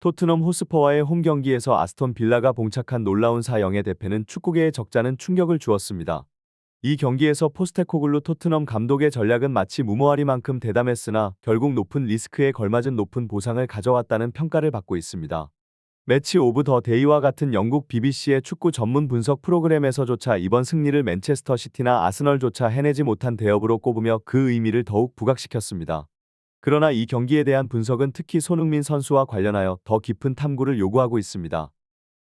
토트넘 호스퍼와의 홈 경기에서 아스톤 빌라가 봉착한 놀라운 4-0의 대패는 축구계의 적잖은 충격을 주었습니다. 이 경기에서 포스테코글루 토트넘 감독의 전략은 마치 무모하리만큼 대담했으나 결국 높은 리스크에 걸맞은 높은 보상을 가져왔다는 평가를 받고 있습니다. 매치 오브 더 데이와 같은 영국 BBC의 축구 전문 분석 프로그램에서조차 이번 승리를 맨체스터 시티나 아스널조차 해내지 못한 대업으로 꼽으며 그 의미를 더욱 부각시켰습니다. 그러나 이 경기에 대한 분석은 특히 손흥민 선수와 관련하여 더 깊은 탐구를 요구하고 있습니다.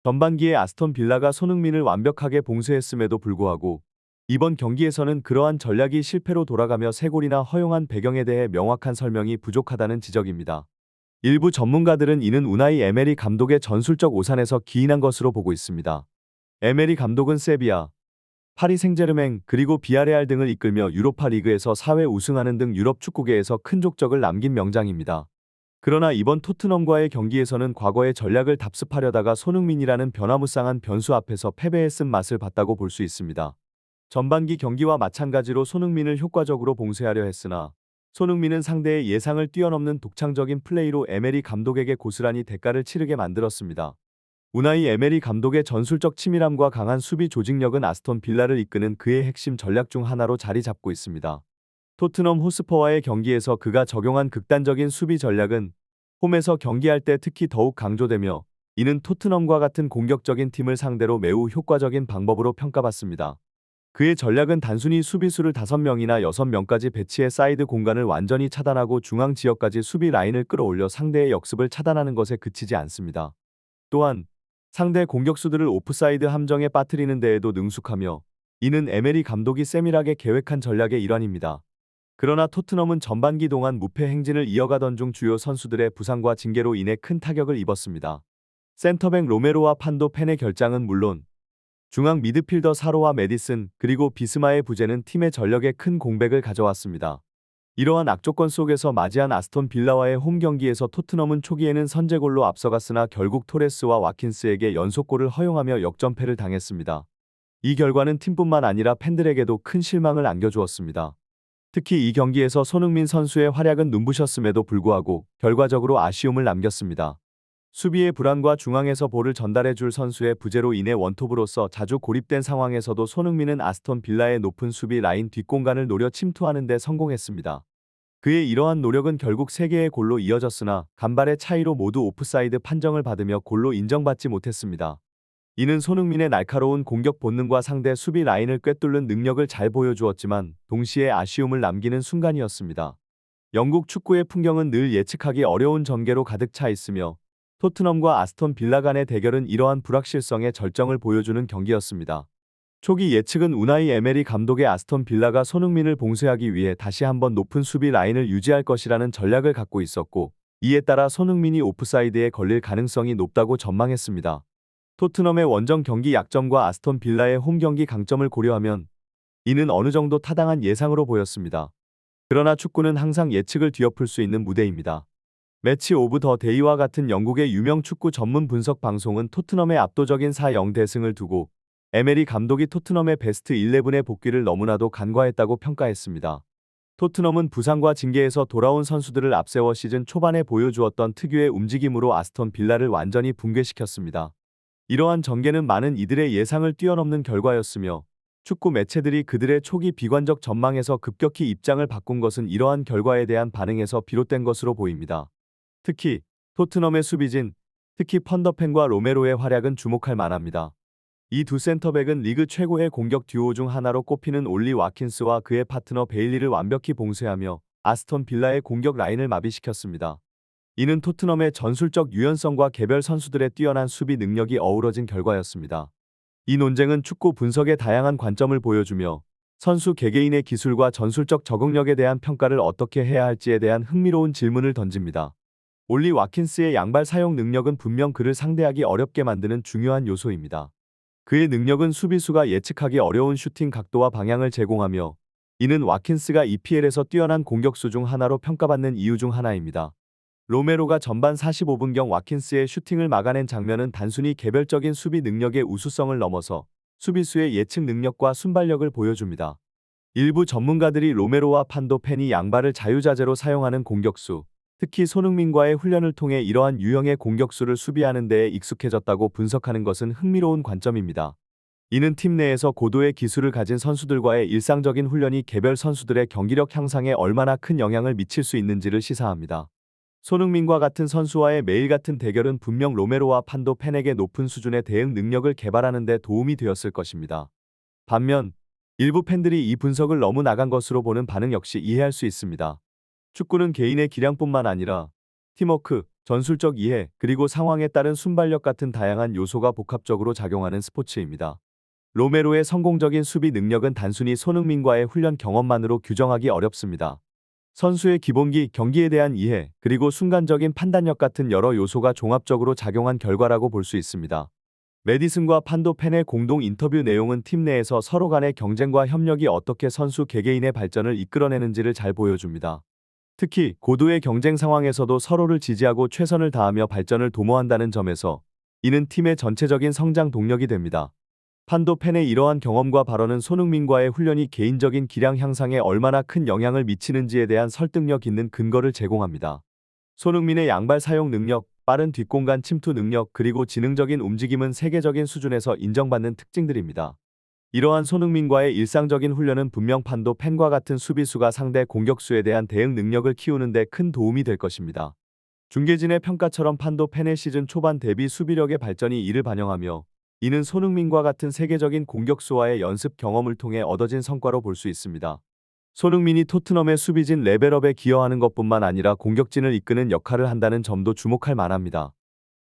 전반기에 아스톤 빌라가 손흥민을 완벽하게 봉쇄했음에도 불구하고 이번 경기에서는 그러한 전략이 실패로 돌아가며 세 골이나 허용한 배경에 대해 명확한 설명이 부족하다는 지적입니다. 일부 전문가들은 이는 우나이 에메리 감독의 전술적 오산에서 기인한 것으로 보고 있습니다. 에메리 감독은 세비야, 파리 생제르맹 그리고 비아레알 등을 이끌며 유로파 리그에서 4회 우승하는 등 유럽 축구계에서 큰 족적을 남긴 명장입니다. 그러나 이번 토트넘과의 경기에서는 과거의 전략을 답습하려다가 손흥민이라는 변화무쌍한 변수 앞에서 패배의 쓴맛을 봤다고 볼 수 있습니다. 전반기 경기와 마찬가지로 손흥민을 효과적으로 봉쇄하려 했으나 손흥민은 상대의 예상을 뛰어넘는 독창적인 플레이로 에메리 감독에게 고스란히 대가를 치르게 만들었습니다. 우나이 에메리 감독의 전술적 치밀함과 강한 수비 조직력은 아스톤 빌라를 이끄는 그의 핵심 전략 중 하나로 자리 잡고 있습니다. 토트넘 호스퍼와의 경기에서 그가 적용한 극단적인 수비 전략은 홈에서 경기할 때 특히 더욱 강조되며 이는 토트넘과 같은 공격적인 팀을 상대로 매우 효과적인 방법으로 평가받습니다. 그의 전략은 단순히 수비수를 5명이나 6명까지 배치해 사이드 공간을 완전히 차단하고 중앙 지역까지 수비 라인을 끌어올려 상대의 역습을 차단하는 것에 그치지 않습니다. 또한 상대 공격수들을 오프사이드 함정에 빠뜨리는 데에도 능숙하며 이는 에메리 감독이 세밀하게 계획한 전략의 일환입니다. 그러나 토트넘은 전반기 동안 무패 행진을 이어가던 중 주요 선수들의 부상과 징계로 인해 큰 타격을 입었습니다. 센터백 로메로와 판도 펜의 결장은 물론 중앙 미드필더 사로와 메디슨 그리고 비스마의 부재는 팀의 전력에 큰 공백을 가져왔습니다. 이러한 악조건 속에서 맞이한 아스톤 빌라와의 홈 경기에서 토트넘은 초기에는 선제골로 앞서갔으나 결국 토레스와 와킨스에게 연속골을 허용하며 역전패를 당했습니다. 이 결과는 팀뿐만 아니라 팬들에게도 큰 실망을 안겨주었습니다. 특히 이 경기에서 손흥민 선수의 활약은 눈부셨음에도 불구하고 결과적으로 아쉬움을 남겼습니다. 수비의 불안과 중앙에서 볼을 전달해줄 선수의 부재로 인해 원톱으로서 자주 고립된 상황에서도 손흥민은 아스톤 빌라의 높은 수비 라인 뒷공간을 노려 침투하는 데 성공했습니다. 그의 이러한 노력은 결국 3개의 골로 이어졌으나 간발의 차이로 모두 오프사이드 판정을 받으며 골로 인정받지 못했습니다. 이는 손흥민의 날카로운 공격 본능과 상대 수비 라인을 꿰뚫는 능력을 잘 보여주었지만 동시에 아쉬움을 남기는 순간이었습니다. 영국 축구의 풍경은 늘 예측하기 어려운 전개로 가득 차 있으며 토트넘과 아스톤 빌라 간의 대결은 이러한 불확실성의 절정을 보여주는 경기였습니다. 초기 예측은 우나이 에메리 감독의 아스톤 빌라가 손흥민을 봉쇄하기 위해 다시 한번 높은 수비 라인을 유지할 것이라는 전략을 갖고 있었고 이에 따라 손흥민이 오프사이드에 걸릴 가능성이 높다고 전망했습니다. 토트넘의 원정 경기 약점과 아스톤 빌라의 홈 경기 강점을 고려하면 이는 어느 정도 타당한 예상으로 보였습니다. 그러나 축구는 항상 예측을 뒤엎을 수 있는 무대입니다. 매치 오브 더 데이와 같은 영국의 유명 축구 전문 분석 방송은 토트넘의 압도적인 4-0 대승을 두고 에메리 감독이 토트넘의 베스트 11의 복귀를 너무나도 간과했다고 평가했습니다. 토트넘은 부상과 징계에서 돌아온 선수들을 앞세워 시즌 초반에 보여주었던 특유의 움직임으로 아스톤 빌라를 완전히 붕괴시켰습니다. 이러한 전개는 많은 이들의 예상을 뛰어넘는 결과였으며 축구 매체들이 그들의 초기 비관적 전망에서 급격히 입장을 바꾼 것은 이러한 결과에 대한 반응에서 비롯된 것으로 보입니다. 특히 토트넘의 수비진, 특히 펀더펜과 로메로의 활약은 주목할 만합니다. 이 두 센터백은 리그 최고의 공격 듀오 중 하나로 꼽히는 올리 와킨스와 그의 파트너 베일리를 완벽히 봉쇄하며 아스톤 빌라의 공격 라인을 마비시켰습니다. 이는 토트넘의 전술적 유연성과 개별 선수들의 뛰어난 수비 능력이 어우러진 결과였습니다. 이 논쟁은 축구 분석의 다양한 관점을 보여주며 선수 개개인의 기술과 전술적 적응력에 대한 평가를 어떻게 해야 할지에 대한 흥미로운 질문을 던집니다. 올리 와킨스의 양발 사용 능력은 분명 그를 상대하기 어렵게 만드는 중요한 요소입니다. 그의 능력은 수비수가 예측하기 어려운 슈팅 각도와 방향을 제공하며 이는 와킨스가 EPL에서 뛰어난 공격수 중 하나로 평가받는 이유 중 하나입니다. 로메로가 전반 45분경 와킨스의 슈팅을 막아낸 장면은 단순히 개별적인 수비 능력의 우수성을 넘어서 수비수의 예측 능력과 순발력을 보여줍니다. 일부 전문가들이 로메로와 판도 펜이 양발을 자유자재로 사용하는 공격수, 특히 손흥민과의 훈련을 통해 이러한 유형의 공격수를 수비하는 데에 익숙해졌다고 분석하는 것은 흥미로운 관점입니다. 이는 팀 내에서 고도의 기술을 가진 선수들과의 일상적인 훈련이 개별 선수들의 경기력 향상에 얼마나 큰 영향을 미칠 수 있는지를 시사합니다. 손흥민과 같은 선수와의 매일 같은 대결은 분명 로메로와 판도 펜에게 높은 수준의 대응 능력을 개발하는 데 도움이 되었을 것입니다. 반면 일부 팬들이 이 분석을 너무 나간 것으로 보는 반응 역시 이해할 수 있습니다. 축구는 개인의 기량뿐만 아니라 팀워크, 전술적 이해, 그리고 상황에 따른 순발력 같은 다양한 요소가 복합적으로 작용하는 스포츠입니다. 로메로의 성공적인 수비 능력은 단순히 손흥민과의 훈련 경험만으로 규정하기 어렵습니다. 선수의 기본기, 경기에 대한 이해, 그리고 순간적인 판단력 같은 여러 요소가 종합적으로 작용한 결과라고 볼 수 있습니다. 메디슨과 판도 펜의 공동 인터뷰 내용은 팀 내에서 서로 간의 경쟁과 협력이 어떻게 선수 개개인의 발전을 이끌어내는지를 잘 보여줍니다. 특히 고도의 경쟁 상황에서도 서로를 지지하고 최선을 다하며 발전을 도모한다는 점에서 이는 팀의 전체적인 성장 동력이 됩니다. 판도 펜의 이러한 경험과 발언은 손흥민과의 훈련이 개인적인 기량 향상에 얼마나 큰 영향을 미치는지에 대한 설득력 있는 근거를 제공합니다. 손흥민의 양발 사용 능력, 빠른 뒷공간 침투 능력, 그리고 지능적인 움직임은 세계적인 수준에서 인정받는 특징들입니다. 이러한 손흥민과의 일상적인 훈련은 분명 판도 펜과 같은 수비수가 상대 공격수에 대한 대응 능력을 키우는 데 큰 도움이 될 것입니다. 중계진의 평가처럼 판도 펜의 시즌 초반 대비 수비력의 발전이 이를 반영하며 이는 손흥민과 같은 세계적인 공격수와의 연습 경험을 통해 얻어진 성과로 볼 수 있습니다. 손흥민이 토트넘의 수비진 레벨업에 기여하는 것뿐만 아니라 공격진을 이끄는 역할을 한다는 점도 주목할 만합니다.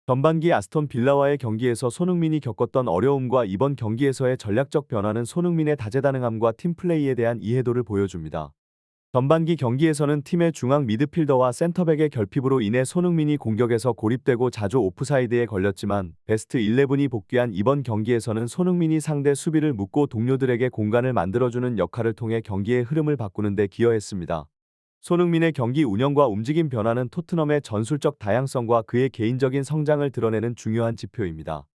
전반기 아스톤 빌라와의 경기에서 손흥민이 겪었던 어려움과 이번 경기에서의 전략적 변화는 손흥민의 다재다능함과 팀플레이에 대한 이해도를 보여줍니다. 전반기 경기에서는 팀의 중앙 미드필더와 센터백의 결핍으로 인해 손흥민이 공격에서 고립되고 자주 오프사이드에 걸렸지만 베스트 11이 복귀한 이번 경기에서는 손흥민이 상대 수비를 묶고 동료들에게 공간을 만들어주는 역할을 통해 경기의 흐름을 바꾸는 데 기여했습니다. 손흥민의 경기 운영과 움직임 변화는 토트넘의 전술적 다양성과 그의 개인적인 성장을 드러내는 중요한 지표입니다.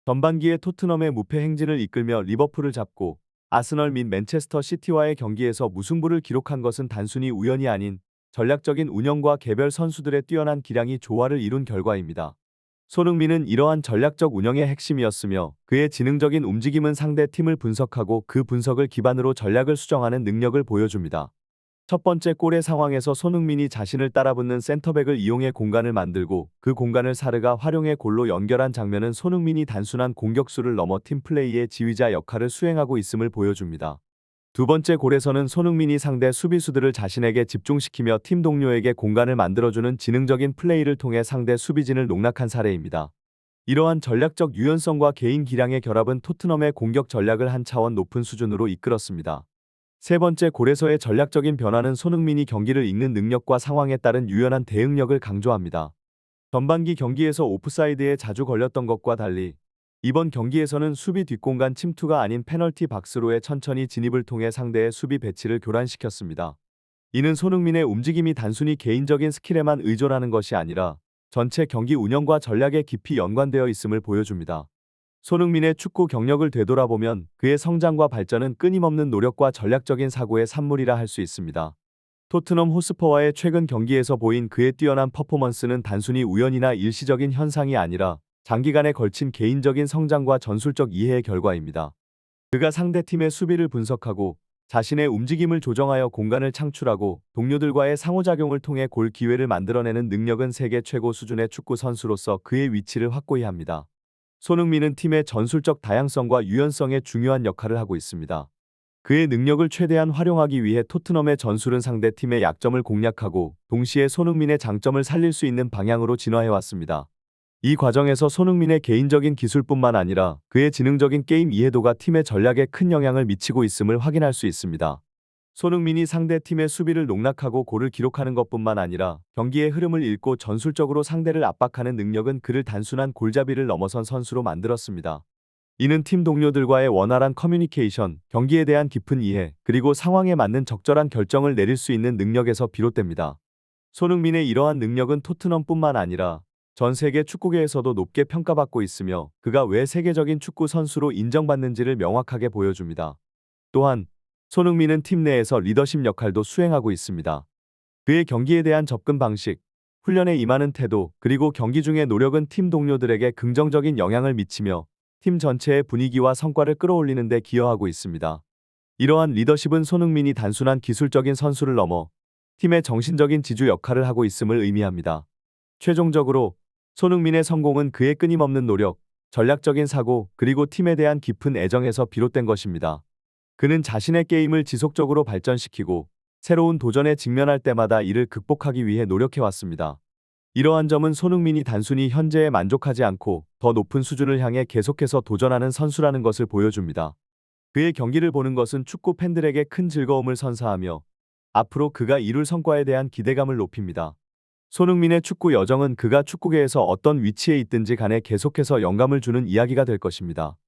전반기에 토트넘의 무패 행진을 이끌며 리버풀을 잡고 아스널 및 맨체스터 시티와의 경기에서 무승부를 기록한 것은 단순히 우연이 아닌 전략적인 운영과 개별 선수들의 뛰어난 기량이 조화를 이룬 결과입니다. 손흥민은 이러한 전략적 운영의 핵심이었으며 그의 지능적인 움직임은 상대 팀을 분석하고 그 분석을 기반으로 전략을 수정하는 능력을 보여줍니다. 첫 번째 골의 상황에서 손흥민이 자신을 따라붙는 센터백을 이용해 공간을 만들고 그 공간을 사르가 활용해 골로 연결한 장면은 손흥민이 단순한 공격수를 넘어 팀플레이의 지휘자 역할을 수행하고 있음을 보여줍니다. 두 번째 골에서는 손흥민이 상대 수비수들을 자신에게 집중시키며 팀 동료에게 공간을 만들어주는 지능적인 플레이를 통해 상대 수비진을 농락한 사례입니다. 이러한 전략적 유연성과 개인 기량의 결합은 토트넘의 공격 전략을 한 차원 높은 수준으로 이끌었습니다. 세 번째 골에서의 전략적인 변화는 손흥민이 경기를 읽는 능력과 상황에 따른 유연한 대응력을 강조합니다. 전반기 경기에서 오프사이드에 자주 걸렸던 것과 달리 이번 경기에서는 수비 뒷공간 침투가 아닌 페널티 박스로의 천천히 진입을 통해 상대의 수비 배치를 교란시켰습니다. 이는 손흥민의 움직임이 단순히 개인적인 스킬에만 의존하는 것이 아니라 전체 경기 운영과 전략에 깊이 연관되어 있음을 보여줍니다. 손흥민의 축구 경력을 되돌아보면 그의 성장과 발전은 끊임없는 노력과 전략적인 사고의 산물이라 할 수 있습니다. 토트넘 호스퍼와의 최근 경기에서 보인 그의 뛰어난 퍼포먼스는 단순히 우연이나 일시적인 현상이 아니라 장기간에 걸친 개인적인 성장과 전술적 이해의 결과입니다. 그가 상대팀의 수비를 분석하고 자신의 움직임을 조정하여 공간을 창출하고 동료들과의 상호작용을 통해 골 기회를 만들어내는 능력은 세계 최고 수준의 축구 선수로서 그의 위치를 확고히 합니다. 손흥민은 팀의 전술적 다양성과 유연성에 중요한 역할을 하고 있습니다. 그의 능력을 최대한 활용하기 위해 토트넘의 전술은 상대 팀의 약점을 공략하고 동시에 손흥민의 장점을 살릴 수 있는 방향으로 진화해왔습니다. 이 과정에서 손흥민의 개인적인 기술뿐만 아니라 그의 지능적인 게임 이해도가 팀의 전략에 큰 영향을 미치고 있음을 확인할 수 있습니다. 손흥민이 상대 팀의 수비를 농락하고 골을 기록하는 것뿐만 아니라 경기의 흐름을 읽고 전술적으로 상대를 압박하는 능력은 그를 단순한 골잡이를 넘어선 선수로 만들었습니다. 이는 팀 동료들과의 원활한 커뮤니케이션, 경기에 대한 깊은 이해, 그리고 상황에 맞는 적절한 결정을 내릴 수 있는 능력에서 비롯됩니다. 손흥민의 이러한 능력은 토트넘뿐만 아니라 전 세계 축구계에서도 높게 평가받고 있으며 그가 왜 세계적인 축구 선수로 인정받는지를 명확하게 보여줍니다. 또한 손흥민은 팀 내에서 리더십 역할도 수행하고 있습니다. 그의 경기에 대한 접근 방식, 훈련에 임하는 태도, 그리고 경기 중의 노력은 팀 동료들에게 긍정적인 영향을 미치며 팀 전체의 분위기와 성과를 끌어올리는 데 기여하고 있습니다. 이러한 리더십은 손흥민이 단순한 기술적인 선수를 넘어 팀의 정신적인 지주 역할을 하고 있음을 의미합니다. 최종적으로 손흥민의 성공은 그의 끊임없는 노력, 전략적인 사고, 그리고 팀에 대한 깊은 애정에서 비롯된 것입니다. 그는 자신의 게임을 지속적으로 발전시키고 새로운 도전에 직면할 때마다 이를 극복하기 위해 노력해왔습니다. 이러한 점은 손흥민이 단순히 현재에 만족하지 않고 더 높은 수준을 향해 계속해서 도전하는 선수라는 것을 보여줍니다. 그의 경기를 보는 것은 축구 팬들에게 큰 즐거움을 선사하며 앞으로 그가 이룰 성과에 대한 기대감을 높입니다. 손흥민의 축구 여정은 그가 축구계에서 어떤 위치에 있든지 간에 계속해서 영감을 주는 이야기가 될 것입니다.